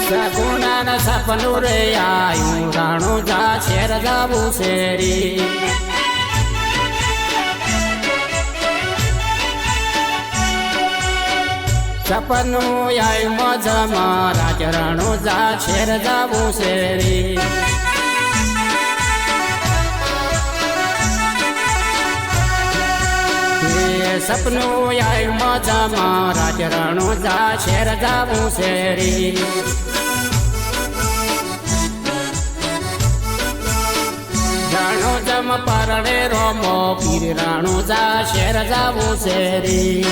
સગુણા સપનું રે આયું રાણું જા શેર જાવું શેરી સપનું આયું મજામાં રાજ રાણું જા શેર જાવું શેરી સપનું આયું મજામાં રાજ રાણું જા શેર જાવું શેરી રાણો જમ પરણે રોમો પીર રાણું જા શેર જાવું શેરી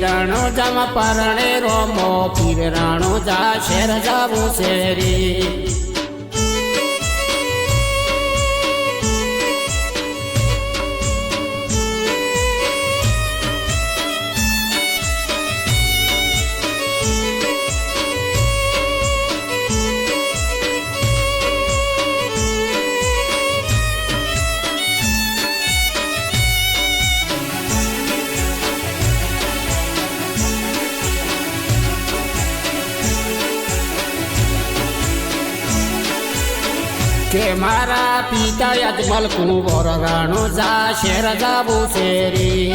રાણો જમ પરણે રોમો પીર રાણું જા શેર જાવું શેરી કે મારા પિતા અજમલ કુંવર રાણું જા શેર જાવું શેરી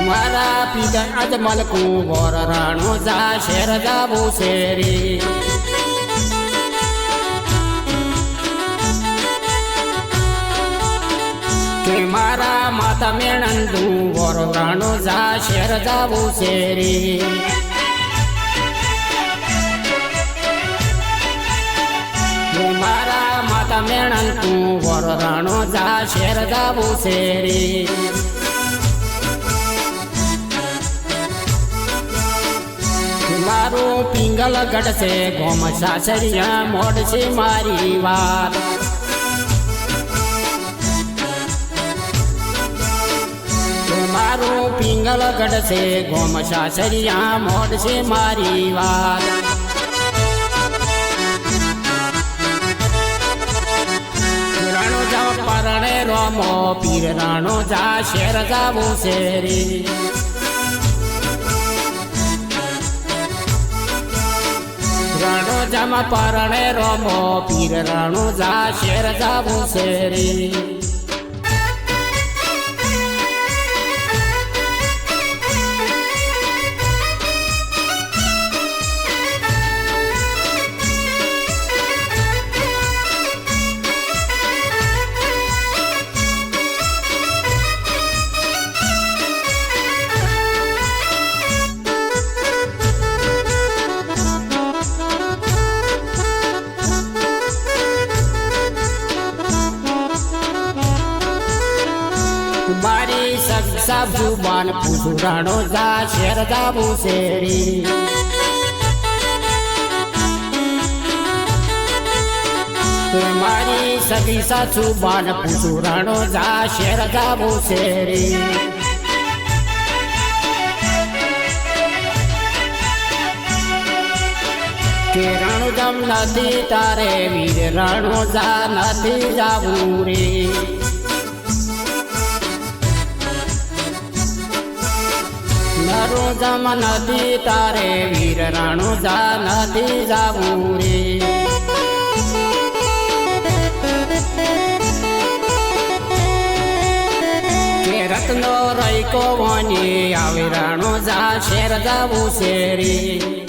મારા પિતા અજમલ કુંવર રાણું જા શેર જાવું શેરી કે મારા માતા મેણંદુ વર રાણું જા શેર જાવું શેરી મારા માતા મેણન તું વર રાણો જા શેર જાવું શેરી મારું પિંગલ ગઢશે ગોમ સાસરિયા મોડ છે મારી વાત મારું પિંગલ ગઢશે ગોમ સાસરિયા મોડ છે મારી વાત પરણે રોમો પીર રાણો જા શેર જાવું શેરી રાણો જામ પરણે રોમો પીર રાણો જા શેર જાવું શેરી મારી સબ જુબાન પૂછું રાણો જા શેર જાવું શેરી મારી સગી સાસુબાન પૂછું રાણો જા શેર જાવું શેરી કે રાણું જમ નથી તારે વીર રાણો જા નથી જાવું રે નરું જમ નદી તારે વીર રાણું જા નદી જાવું રે કે રત્નો રૈકો વની આવે રાણું જા શેર જાવું શેરી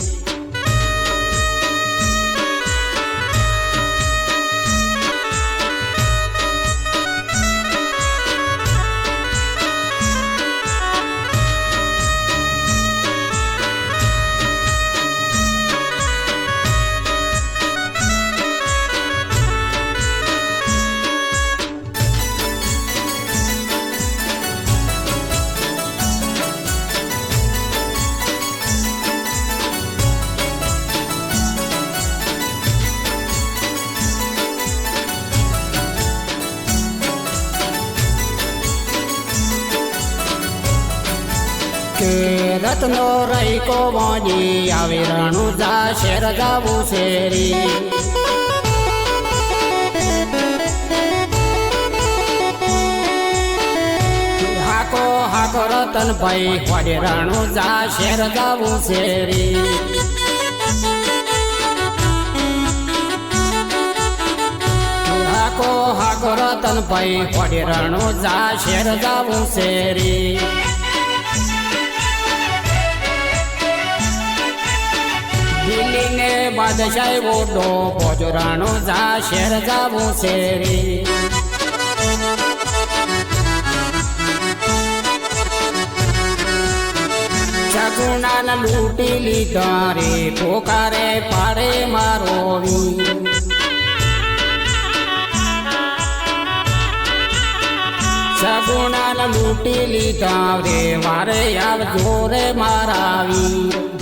કે રત્નો રૈકો વની આવે રાણું જા શેર જાવું શેરી રતનભાઈ વાડે રાણું જા શેર જાવું શેરી રતનભાઈ વાડે રાણું જા શેર જાવું શેરી દિલ્હી ને બાદશાહ ઓડો ભોજો રાણું જા શેર જાવું શેરી સગુણાલ લૂંટી લીધા રે પોકારે પાડે મારો વીર સગુણાલ લૂંટી લીધા રે મારે આવજો રે મારા વીર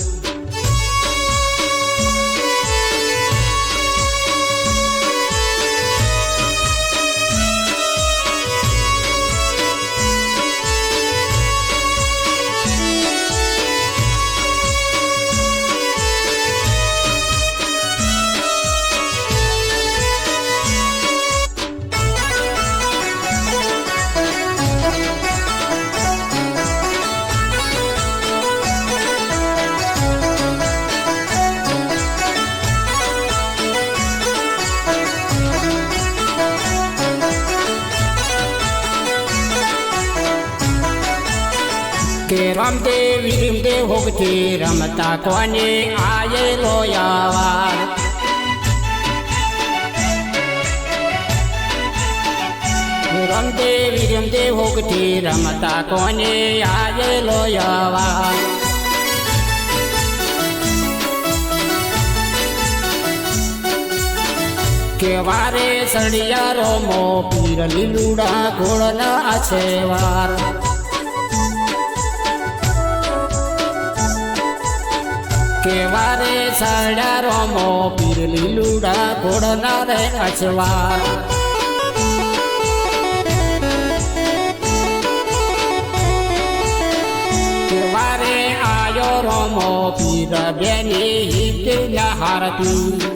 કે રામદેવ રીમદેવ હોગથી રમતા કોને આયેલો યાવાર રામદેવ રીમદેવ હોગથી રમતા કોને આયેલો યાવાર કે વારે સળિયારો મો પીર લીલુડા ઘોડના આછેવાર કે વારે સાડા મો પીર લીલુડા ઘોડના રે અછવાર કે વારે આયો રોમો પીર બેની હિત હારતી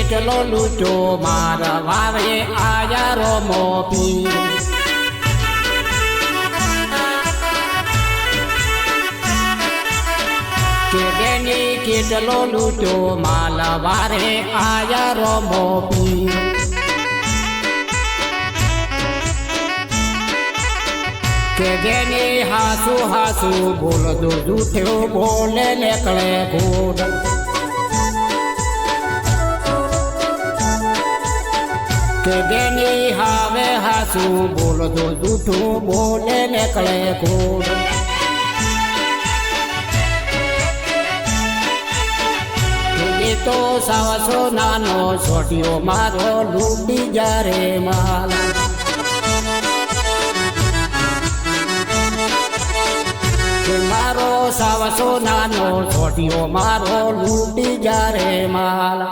કેટલો લૂંટો મારા વારે આયા રોમો પીર કે બેની કેટલો લૂંટો માલા વારે આયા રોમો પીર કે બેની હાસુ હાસુ બોલ દો જૂઠ્યો બોલે નીકળે ઘોડ કે બેની હાવે હાસુ બોલ દો જૂઠું બોલે નીકળે ઘોડ એ તો સાવસો નાનો છોટ્યો મારો લૂંટી જારે માલ મારો સાવસો નાનો છોટ્યો મારો લૂંટી જારે માલ